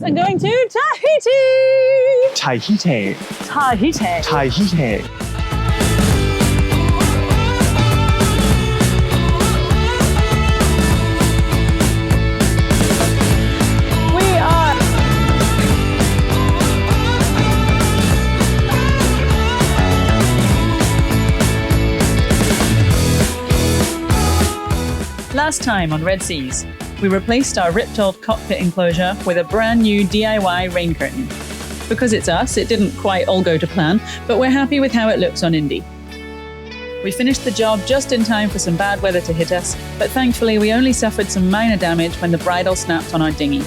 I'm going to Tahiti! Tahiti. Tahiti. Tahiti. Last time on Red Seas, we replaced our ripped old cockpit enclosure with a brand new DIY rain curtain. Because it's us, it didn't quite all go to plan, but we're happy with how it looks on Indy. We finished the job just in time for some bad weather to hit us, but thankfully we only suffered some minor damage when the bridle snapped on our dinghy.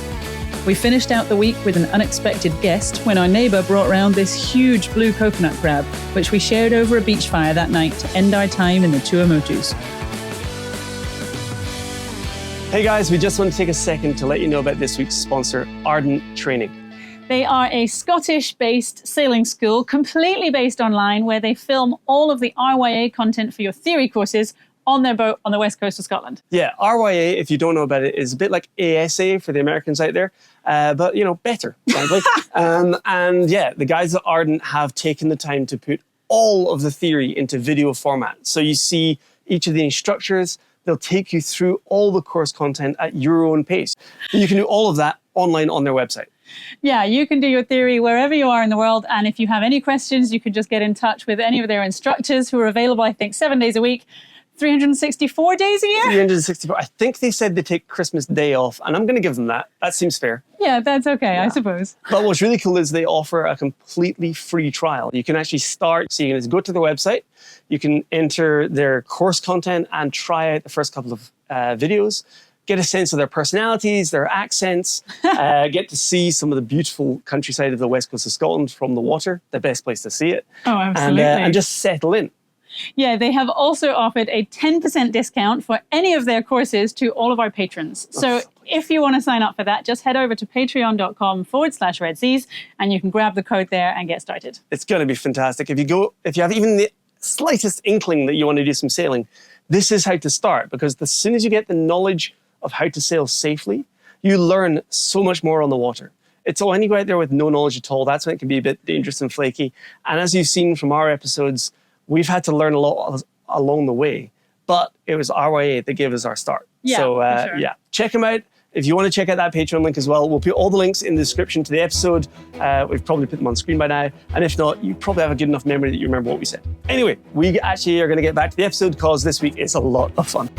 We finished out the week with an unexpected guest when our neighbour brought round this huge blue coconut crab, which we shared over a beach fire that night to end our time in the Tuamotus. Hey guys, we just want to take a second to let you know about this week's sponsor, Ardent Training. They are a Scottish-based sailing school, completely based online, where they film all of the RYA content for your theory courses on their boat on the west coast of Scotland. Yeah, RYA, if you don't know about it, is a bit like ASA for the Americans out there, but, you know, better, frankly. And yeah, the guys at Ardent have taken the time to put all of the theory into video format. So you see each of the instructors. They'll take you through all the course content at your own pace. You can do all of that online on their website. Yeah, you can do your theory wherever you are in the world. And if you have any questions, you can just get in touch with any of their instructors who are available, I think, 7 days a week, 364 days a year. 364. I think they said they take Christmas Day off, and I'm going to give them that. That seems fair. Yeah, that's okay, yeah. I suppose. But what's really cool is they offer a completely free trial. You can actually start, so you can just go to their website, you can enter their course content and try out the first couple of videos, get a sense of their personalities, their accents, get to see some of the beautiful countryside of the west coast of Scotland from the water, the best place to see it. Oh, absolutely. And just settle in. Yeah, they have also offered a 10% discount for any of their courses to all of our patrons. So if you want to sign up for that, just head over to patreon.com/Red Seas and you can grab the code there and get started. It's going to be fantastic. If you have even the slightest inkling that you want to do some sailing, this is how to start, because as soon as you get the knowledge of how to sail safely, you learn so much more on the water. It's all, when you go out there with no knowledge at all, that's when it can be a bit dangerous and flaky. And as you've seen from our episodes, we've had to learn a lot along the way, but it was RYA that gave us our start. Yeah, so sure. yeah, check them out. If you want to check out that Patreon link as well, we'll put all the links in the description to the episode. We've probably put them on screen by now. And if not, you probably have a good enough memory that you remember what we said. Anyway, we actually are going to get back to the episode because this week it's a lot of fun.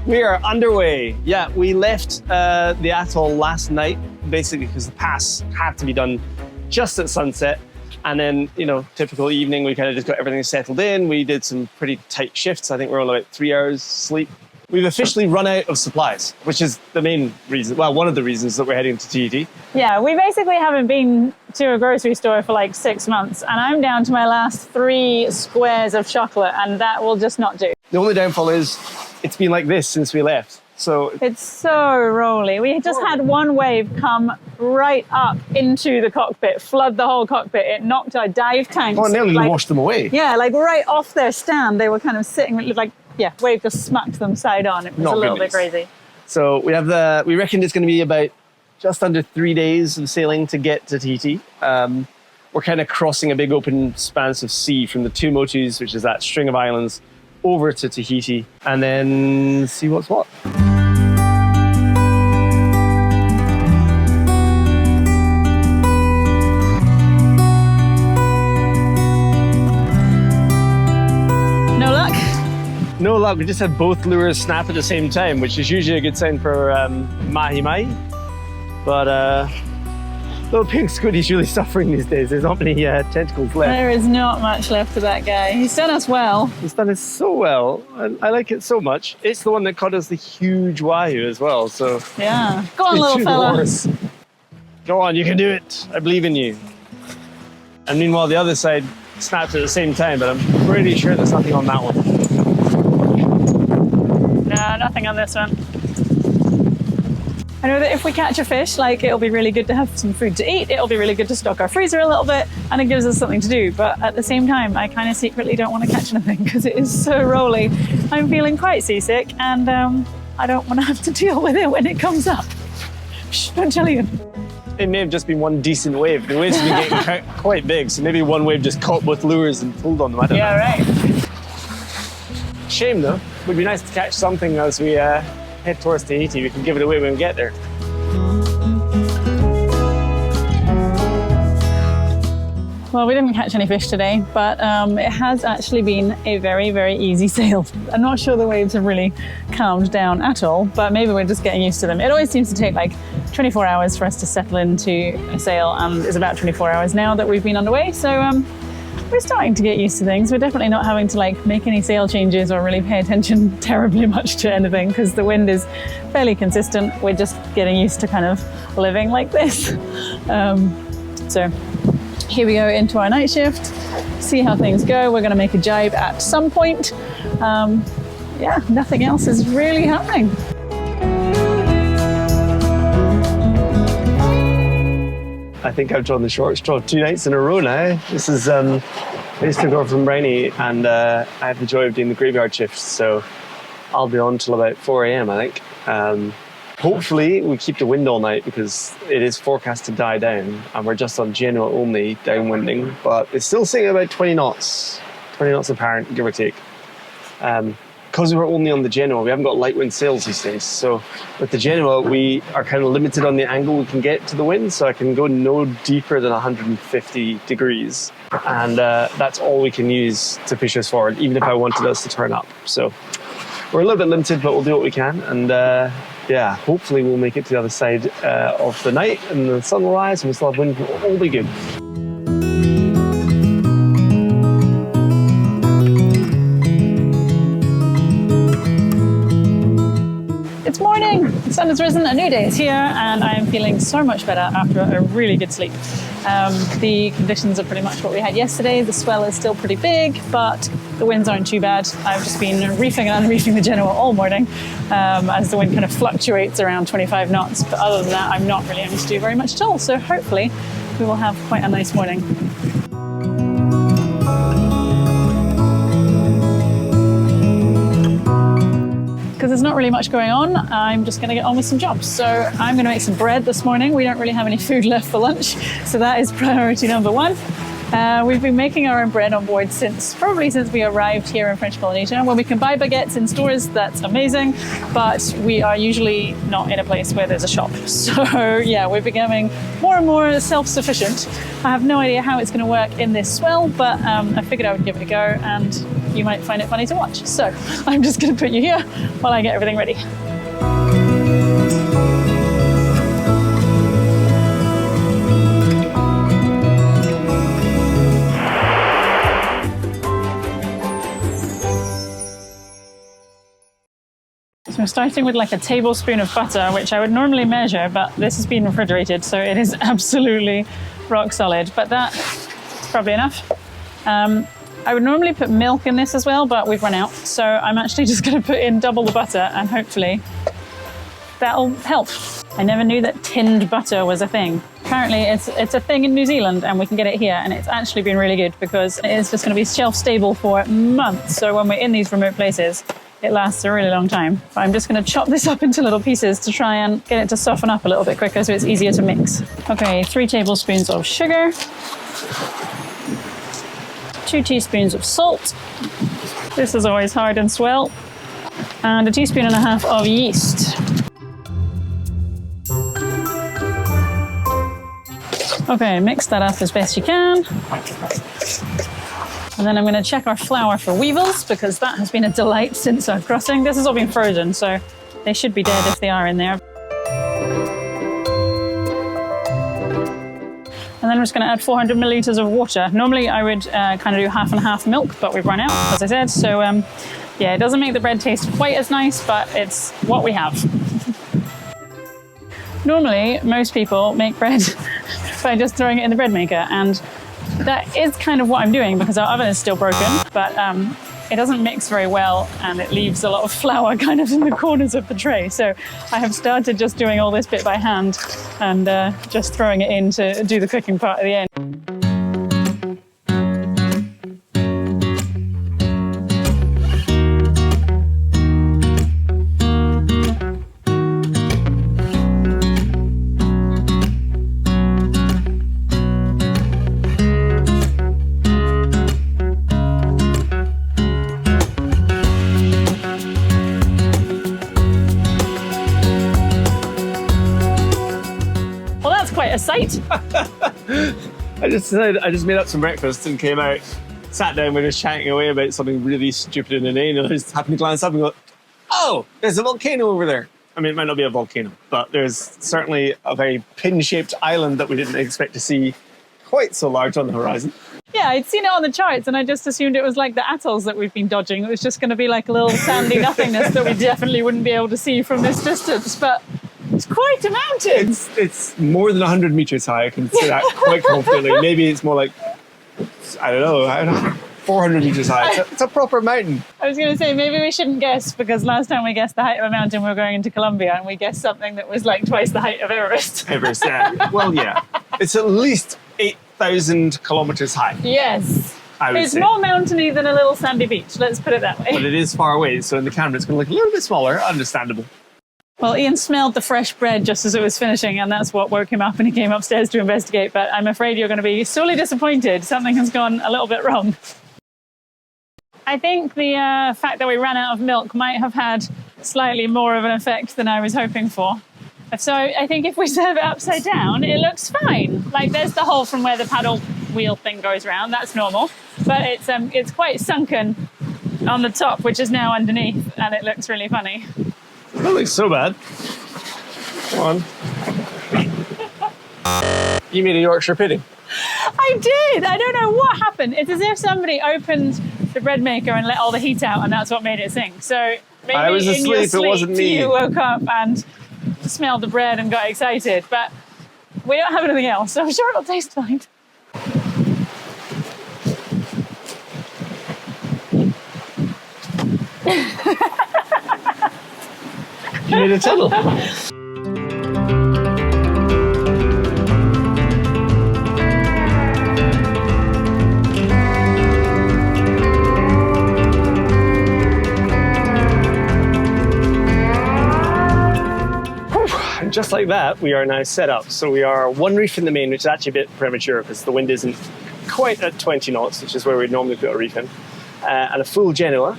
We are underway. Yeah, we left the atoll last night, basically because the pass had to be done just at sunset. And then, you know, typical evening, we kind of just got everything settled in. We did some pretty tight shifts. I think we're on about 3 hours sleep. We've officially run out of supplies, which is the main reason, well, one of the reasons that we're heading to Tahiti. Yeah, we basically haven't been to a grocery store for like 6 months, and I'm down to my last 3 squares of chocolate, and that will just not do. The only downfall is it's been like this since we left. So it's so rolly. We just had one wave come right up into the cockpit, flood the whole cockpit. It knocked our dive tanks. Oh, nearly washed them away. Yeah, like right off their stand. They were kind of sitting like, yeah, wave just smacked them side on. It was a little bit crazy. So we reckon it's going to be about just under 3 days of sailing to get to Tahiti. We're kind of crossing a big open expanse of sea from the Tuamotus, which is that string of islands, over to Tahiti, and then see what's what. No luck, we just had both lures snap at the same time, which is usually a good sign for mahi-mahi. But little pink Scooty's really suffering these days. There's not many tentacles left. There is not much left of that guy. He's done us well. He's done us so well. I like it so much. It's the one that caught us the huge wahoo as well. So yeah. Go on, little fella. Go on, you can do it. I believe in you. And meanwhile, the other side snapped at the same time, but I'm pretty sure there's nothing on that one. No, nothing on this one. I know that if we catch a fish, like, it'll be really good to have some food to eat. It'll be really good to stock our freezer a little bit, and it gives us something to do. But at the same time, I kind of secretly don't want to catch anything because it is so rolly. I'm feeling quite seasick, and I don't want to have to deal with it when it comes up. Shh, don't tell you. It may have just been one decent wave. The waves have been getting quite big, so maybe one wave just caught both lures and pulled on them. I don't know. Yeah, right. Shame though. Would be nice to catch something as we head towards Tahiti. We can give it away when we get there. Well, we didn't catch any fish today, but it has actually been a very, very easy sail. I'm not sure the waves have really calmed down at all, but maybe we're just getting used to them. It always seems to take like 24 hours for us to settle into a sail, and it's about 24 hours now that we've been underway. So we're starting to get used to things. We're definitely not having to like make any sail changes or really pay attention terribly much to anything because the wind is fairly consistent. We're just getting used to kind of living like this. So here we go into our night shift, see how things go. We're going to make a jibe at some point. Yeah, nothing else is really happening. I think I've drawn the short straw 2 nights in a row now. This is I used to go from Brownie, and I have the joy of doing the graveyard shifts, so I'll be on till about 4 a.m. I think. Hopefully we keep the wind all night because it is forecast to die down, and we're just on Genoa only downwinding, but it's still sitting at about 20 knots apparent, give or take. Because we're only on the Genoa, we haven't got light wind sails these days. So with the Genoa, we are kind of limited on the angle we can get to the wind, so I can go no deeper than 150 degrees. And that's all we can use to push us forward, even if I wanted us to turn up. So we're a little bit limited, but we'll do what we can. And yeah, hopefully we'll make it to the other side of the night and the sun will rise and we'll still have wind. It'll all be good. It's morning, the sun has risen, a new day is here, and I am feeling so much better after a really good sleep. The conditions are pretty much what we had yesterday. The swell is still pretty big, but the winds aren't too bad. I've just been reefing and unreefing the Genoa all morning as the wind kind of fluctuates around 25 knots. But other than that, I'm not really having to do very much at all. So hopefully we will have quite a nice morning. Because there's not really much going on, I'm just going to get on with some jobs. So I'm going to make some bread this morning. We don't really have any food left for lunch, so that is priority number one. We've been making our own bread on board probably since we arrived here in French Polynesia. When we can buy baguettes in stores, that's amazing, but we are usually not in a place where there's a shop. So yeah, we're becoming more and more self-sufficient. I have no idea how it's going to work in this swell, but I figured I would give it a go, and you might find it funny to watch. So I'm just going to put you here while I get everything ready. So I'm starting with like a tablespoon of butter, which I would normally measure, but this has been refrigerated, so it is absolutely rock solid. But that's probably enough. I would normally put milk in this as well, but we've run out. So I'm actually just going to put in double the butter, and hopefully that'll help. I never knew that tinned butter was a thing. Apparently it's a thing in New Zealand, and we can get it here, and it's actually been really good because it's just going to be shelf stable for months. So when we're in these remote places, it lasts a really long time. But I'm just going to chop this up into little pieces to try and get it to soften up a little bit quicker so it's easier to mix. Okay, 3 tablespoons of sugar, 2 teaspoons of salt. This is always hard and swell. And 1.5 teaspoons of yeast. Okay, mix that up as best you can. And then I'm going to check our flour for weevils because that has been a delight since our crossing. This has all been frozen, so they should be dead if they are in there. And then I'm just going to add 400 milliliters of water. Normally I would kind of do half and half milk, but we've run out, as I said. So yeah, it doesn't make the bread taste quite as nice, but it's what we have. Normally, most people make bread by just throwing it in the bread maker, and that is kind of what I'm doing because our oven is still broken, but it doesn't mix very well and it leaves a lot of flour kind of in the corners of the tray. So I have started just doing all this bit by hand and just throwing it in to do the cooking part at the end. quite a sight. I just made up some breakfast and came out, sat down, we were just chatting away about something really stupid and inane, and I just happened to glance up and go, oh, there's a volcano over there. I mean, it might not be a volcano, but there's certainly a very pin-shaped island that we didn't expect to see quite so large on the horizon. Yeah, I'd seen it on the charts and I just assumed it was like the atolls that we've been dodging. It was just going to be like a little sandy nothingness that we definitely wouldn't be able to see from this distance, but it's quite a mountain. It's more than 100 meters high, I can say that quite confidently. Maybe it's more like, I don't know, 400 meters high. It's a proper mountain. I was going to say, maybe we shouldn't guess, because last time we guessed the height of a mountain, we were going into Colombia, and we guessed something that was like twice the height of Everest. Everest, yeah. Well, yeah. It's at least 8,000 kilometers high. Yes. It's say. more mountainy than a little sandy beach, let's put it that way. But it is far away, so in the camera it's going to look a little bit smaller, understandable. Well, Ian smelled the fresh bread just as it was finishing, and that's what woke him up and he came upstairs to investigate. But I'm afraid you're going to be sorely disappointed. Something has gone a little bit wrong. I think the fact that we ran out of milk might have had slightly more of an effect than I was hoping for. So I think if we serve it upside down, it looks fine. Like there's the hole from where the paddle wheel thing goes around. That's normal. But it's quite sunken on the top, which is now underneath, and it looks really funny. That looks so bad. Come on. You made a Yorkshire pudding. I did. I don't know what happened. It's as if somebody opened the bread maker and let all the heat out, and that's what made it sing. So maybe I was asleep, in your sleep, it wasn't me. You woke up and smelled the bread and got excited. But we don't have anything else, so I'm sure it'll taste fine. You made a tunnel. And just like that, we are now set up. So we are one reef in the main, which is actually a bit premature because the wind isn't quite at 20 knots, which is where we'd normally put a reef in, and a full Genoa.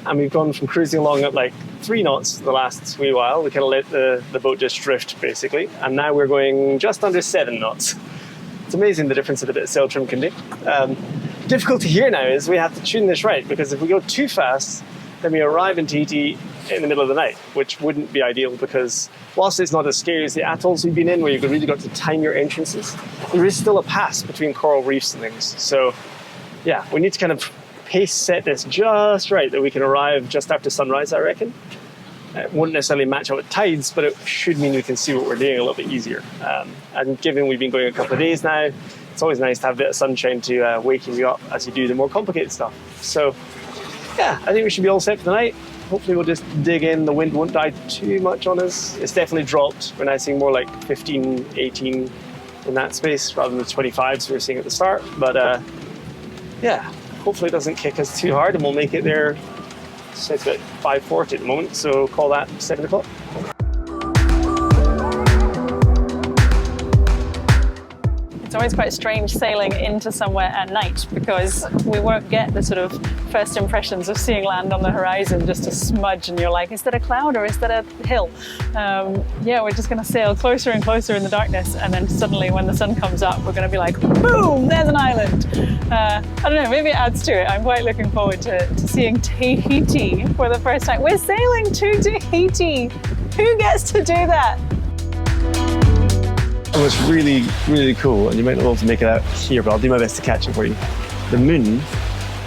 And we've gone from cruising along at like 3 knots the last wee while. We kind of let the boat just drift, basically. And now we're going just under 7 knots. It's amazing the difference that a bit of sail trim can do. Difficulty here now is we have to tune this right, because if we go too fast, then we arrive in Tahiti in the middle of the night, which wouldn't be ideal, because whilst it's not as scary as the atolls we've been in, where you've really got to time your entrances, there is still a pass between coral reefs and things. So yeah, we need to kind of pace set this just right that we can arrive just after sunrise, I reckon. It won't necessarily match up with tides, but it should mean we can see what we're doing a little bit easier. And given we've been going a couple of days now, it's always nice to have a bit of sunshine to waking you up as you do the more complicated stuff. So yeah, I think we should be all set for the night. Hopefully we'll just dig in, the wind won't die too much on us. It's definitely dropped. We're now seeing more like 15, 18 in that space rather than the 25s we were seeing at the start. But yeah, hopefully it doesn't kick us too hard and we'll make it there. So it's about 5:40 at the moment, so call that 7 o'clock. It's always quite strange sailing into somewhere at night, because we won't get the sort of first impressions of seeing land on the horizon, just a smudge, and you're like, is that a cloud or is that a hill? Yeah, we're just going to sail closer and closer in the darkness, and then suddenly when the sun comes up, we're going to be like, boom, there's an island. I don't know, maybe it adds to it. I'm quite looking forward to seeing Tahiti for the first time. We're sailing to Tahiti. Who gets to do that? And what's really, really cool, and you might not be able to make it out here, but I'll do my best to catch it for you. The moon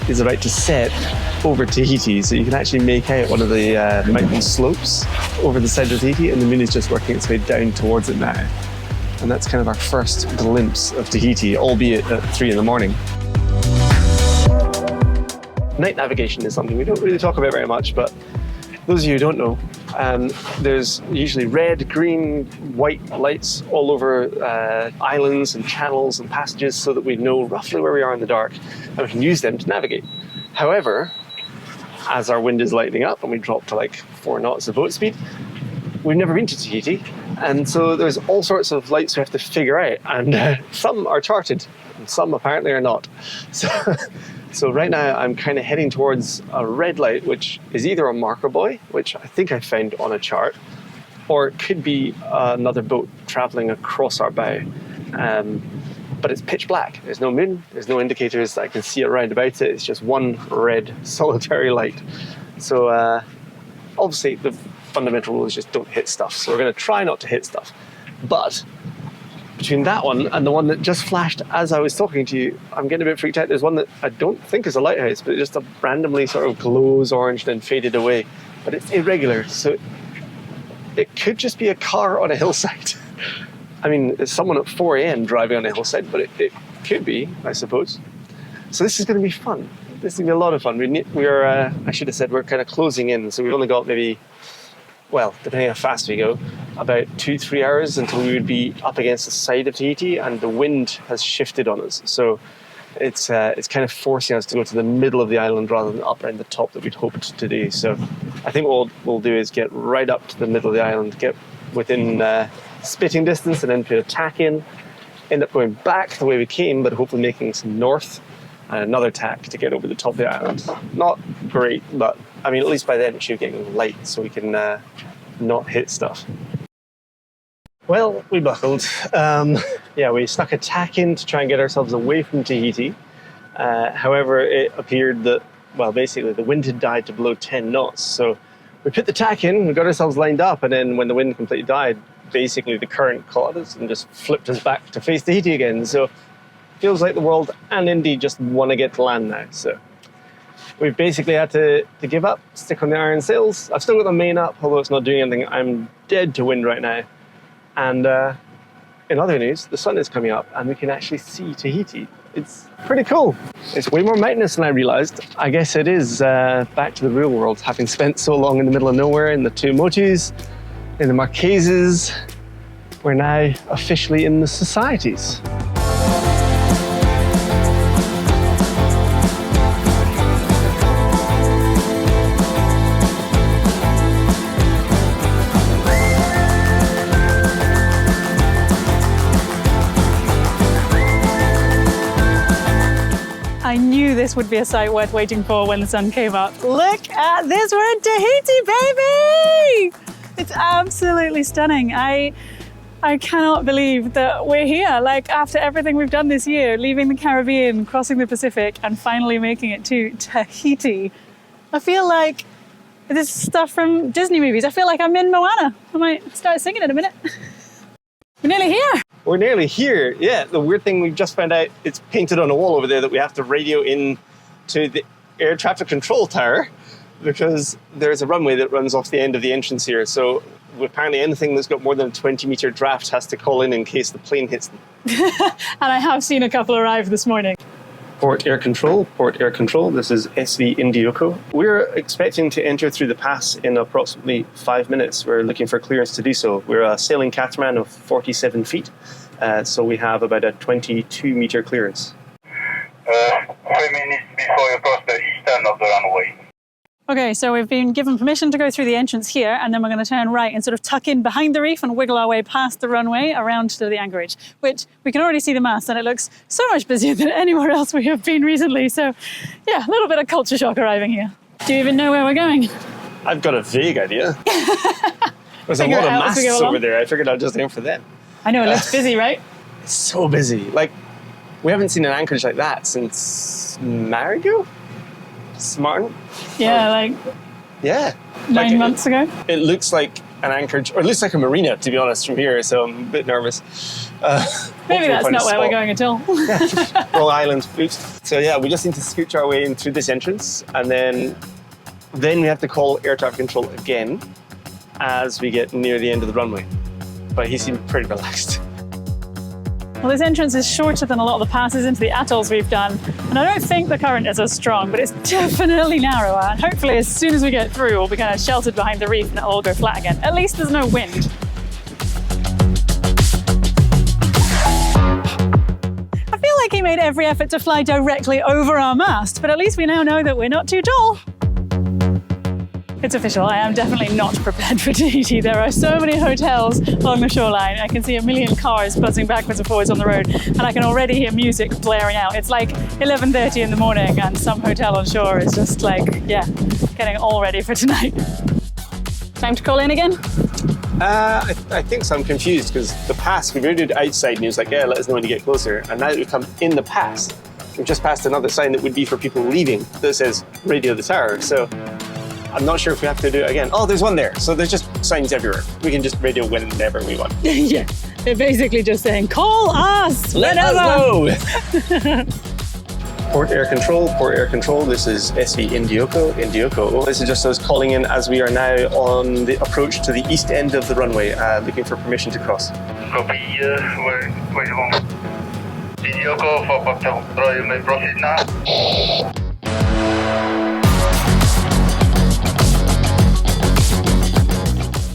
is about to set over Tahiti, so you can actually make out one of the mountain slopes over the side of Tahiti, and the moon is just working its way down towards it now. And that's kind of our first glimpse of Tahiti, albeit at 3 in the morning. Night navigation is something we don't really talk about very much, but those of you who don't know, there's usually red, green, white lights all over islands and channels and passages, so that we know roughly where we are in the dark and we can use them to navigate. However, as our wind is lightening up and we drop to like 4 knots of boat speed, we've never been to Tahiti, and so there's all sorts of lights we have to figure out, and some are charted and some apparently are not. So right now I'm kind of heading towards a red light, which is either a marker buoy, which I think I found on a chart, or it could be another boat traveling across our bow. But it's pitch black. There's no moon, there's no indicators that I can see around about it. It's just one red solitary light. So obviously the fundamental rule is just don't hit stuff. So we're going to try not to hit stuff. But between that one and the one that just flashed as I was talking to you, I'm getting a bit freaked out. There's one that I don't think is a lighthouse, but it just randomly sort of glows orange and then faded away. But it's irregular, so it could just be a car on a hillside. I mean, there's someone at 4 a.m. driving on a hillside, but it could be, I suppose. So this is going to be fun. This is going to be a lot of fun. I should have said we're kind of closing in, so we've only got maybe, well, depending how fast we go, about 2-3 hours until we would be up against the side of Tahiti, and the wind has shifted on us. So it's kind of forcing us to go to the middle of the island rather than up around the top that we'd hoped to do. So I think what we'll do is get right up to the middle of the island, get within spitting distance, and then put a tack in, end up going back the way we came, but hopefully making some north, and another tack to get over the top of the island. Not great, but I mean, at least by then it should be getting light so we can not hit stuff. Well, we buckled. Yeah, we stuck a tack in to try and get ourselves away from Tahiti. However, it appeared that, well, basically the wind had died to below 10 knots. So we put the tack in, we got ourselves lined up, and then when the wind completely died, basically the current caught us and just flipped us back to face Tahiti again. So it feels like the world and Indy just want to get to land now. So we've basically had to give up, stick on the iron sails. I've still got the main up, although it's not doing anything. I'm dead to wind right now. And in other news, the sun is coming up and we can actually see Tahiti. It's pretty cool. It's way more mountainous than I realized. I guess it is back to the real world, having spent so long in the middle of nowhere in the Tuamotus, in the Marquesas. We're now officially in the societies. I knew this would be a sight worth waiting for when the sun came up. Look at this, we're in Tahiti, baby! It's absolutely stunning. I cannot believe that we're here. Like, after everything we've done this year, leaving the Caribbean, crossing the Pacific, and finally making it to Tahiti. I feel like this is stuff from Disney movies. I feel like I'm in Moana. I might start singing in a minute. We're nearly here. We're nearly here. Yeah, the weird thing we just found out, it's painted on a wall over there that we have to radio in to the air traffic control tower because there's a runway that runs off the end of the entrance here. So apparently anything that's got more than a 20-meter draft has to call in case the plane hits them. And I have seen a couple arrive this morning. Port air control. This is SV Indioko. We're expecting to enter through the pass in approximately 5 minutes. We're looking for clearance to do so. We're a sailing catamaran of 47 feet, so we have about a 22-meter clearance. 3 minutes before you cross the eastern of the runway. Okay, so we've been given permission to go through the entrance here, and then we're going to turn right and sort of tuck in behind the reef and wiggle our way past the runway around to the anchorage, which we can already see the mast, and it looks so much busier than anywhere else we have been recently. So yeah, a little bit of culture shock arriving here. Do you even know where we're going? I've got a vague idea. There's a lot of masts over there. I figured I'd just aim for them. I know, it looks busy, right? It's so busy. Like, we haven't seen an anchorage like that since Marigot? Smart. Yeah, yeah, 9 months ago. It looks like an anchorage, or it looks like a marina, to be honest, from here. So I'm a bit nervous. Maybe that's not where we're going at all. Wrong island. Oops. So yeah, we just need to scooch our way in through this entrance, and then we have to call air traffic control again as we get near the end of the runway. But he seemed pretty relaxed. Well, this entrance is shorter than a lot of the passes into the atolls we've done, and I don't think the current is as strong, but it's definitely narrower, and hopefully as soon as we get through, we'll be kind of sheltered behind the reef and it'll all go flat again. At least there's no wind. I feel like he made every effort to fly directly over our mast, but at least we now know that we're not too tall. It's official, I am definitely not prepared for Tahiti. There are so many hotels along the shoreline. I can see a million cars buzzing backwards and forwards on the road, and I can already hear music blaring out. It's like 11:30 in the morning and some hotel on shore is just like, yeah, getting all ready for tonight. Time to call in again? I think so. I'm confused because the pass, we radioed outside and he was like, yeah, let us know when you get closer. And now that we've come in the pass, we've just passed another sign that would be for people leaving that says radio the tower. So I'm not sure if we have to do it again. Oh, there's one there. So there's just signs everywhere. We can just radio whenever we want. Yeah, they're basically just saying, call us Let whenever. us know. Port air control. This is SV Indioko. This is just us calling in as we are now on the approach to the east end of the runway, looking for permission to cross. Copy, where you want? Indioko for Papa, you may proceed now.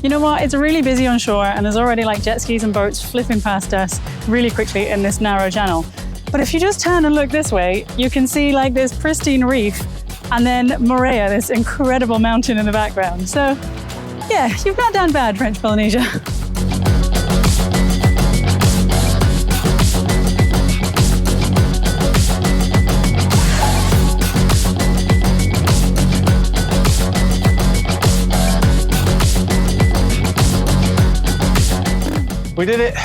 You know what? It's really busy on shore and there's already like jet skis and boats flipping past us really quickly in this narrow channel. But if you just turn and look this way, you can see like this pristine reef and then Moorea, this incredible mountain in the background. So yeah, you've not done bad, French Polynesia. We did it.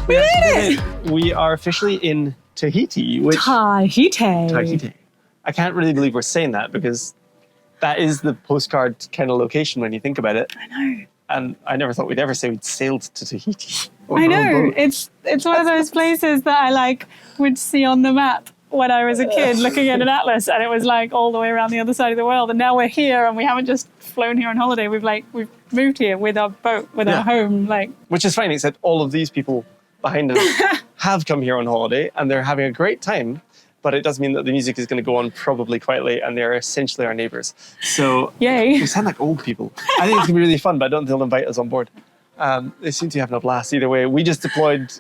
We did it. We are officially in Tahiti, which Tahiti. I can't really believe we're saying that because that is the postcard kind of location when you think about it. I know. And I never thought we'd ever say we'd sailed to Tahiti. I know. It's one of those places that I like would see on the map when I was a kid looking at an atlas and it was like all the way around the other side of the world. And now we're here and we haven't just flown here on holiday. We've moved here with our boat, with our home. Which is fine, except all of these people behind us have come here on holiday and they're having a great time. But it does mean that the music is going to go on probably quite late and they're essentially our neighbours. So yay. We sound like old people. I think it's going to be really fun, but I don't think they'll invite us on board. They seem to be having a blast either way. We just deployed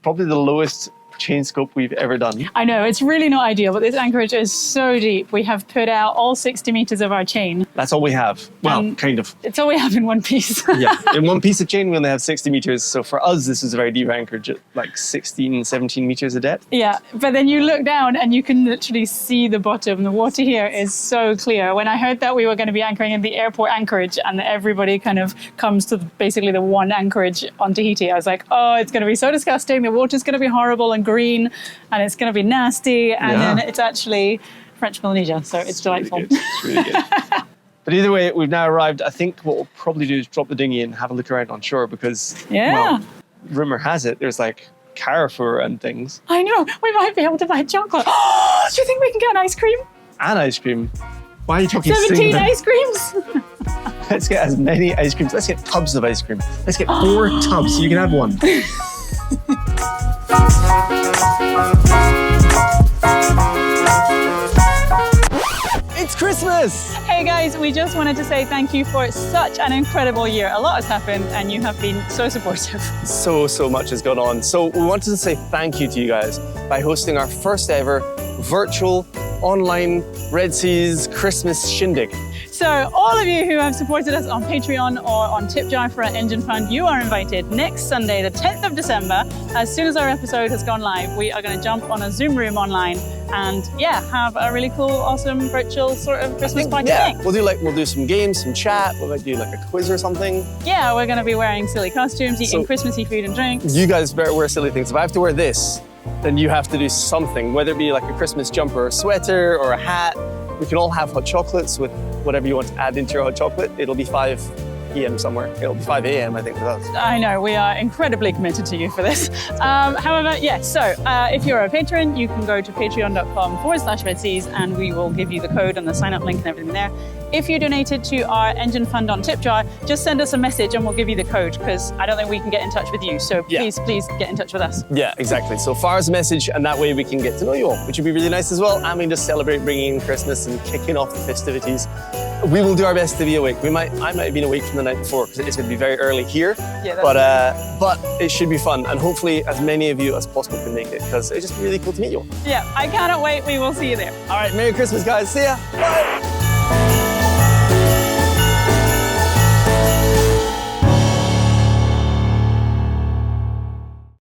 probably the lowest chain scope we've ever done. I know, it's really not ideal, but this anchorage is so deep. We have put out all 60 meters of our chain. That's all we have. Well, kind of. It's all we have in one piece. Yeah, in one piece of chain we only have 60 meters. So for us, this is a very deep anchorage at like 16, 17 meters of depth. Yeah, but then you look down and you can literally see the bottom. The water here is so clear. When I heard that we were going to be anchoring in the airport anchorage and that everybody kind of comes to basically the one anchorage on Tahiti, I was like, oh, it's going to be so disgusting. The water's going to be horrible and green and it's going to be nasty. And then it's actually French Polynesia, so it's delightful. Really good. It's really good. But either way, we've now arrived. I think what we'll probably do is drop the dinghy and have a look around on shore because, well, rumor has it there's like Carrefour and things. I know. We might be able to buy chocolate. Oh, do you think we can get an ice cream? An ice cream? Why are you talking 17 ice creams? Let's get as many ice creams. Let's get tubs of ice cream. Let's get 4 tubs so you can have one. It's Christmas! Hey guys, we just wanted to say thank you for such an incredible year. A lot has happened and you have been so supportive. So much has gone on. So we wanted to say thank you to you guys by hosting our first ever virtual online Red Seas Christmas shindig. So all of you who have supported us on Patreon or on Tip Jar for our engine fund, you are invited next Sunday, the 10th of December. As soon as our episode has gone live, we are going to jump on a Zoom room online and have a really cool, awesome virtual sort of Christmas party thing. We'll do some games, some chat. We might do like a quiz or something. Yeah, we're going to be wearing silly costumes, eating Christmassy food and drinks. You guys better wear silly things. If I have to wear this, then you have to do something, whether it be like a Christmas jumper or a sweater or a hat. We can all have hot chocolates with whatever you want to add into your hot chocolate. It'll be 5 p.m. somewhere. It'll be 5 a.m. I think with us. I know, we are incredibly committed to you for this. However, so if you're a patron, you can go to patreon.com/Red Seas and we will give you the code and the sign up link and everything there. If you donated to our engine fund on Tip Jar, just send us a message and we'll give you the code because I don't think we can get in touch with you. So please get in touch with us. Yeah, exactly. So fire us a message and that way we can get to know you all, which would be really nice as well. And we just celebrate bringing in Christmas and kicking off the festivities. We will do our best to be awake. I might have been awake from the night before because it's going to be very early here. Yeah, but it should be fun. And hopefully as many of you as possible can make it because it's just really cool to meet you all. Yeah, I cannot wait. We will see you there. All right, Merry Christmas, guys. See ya. Bye.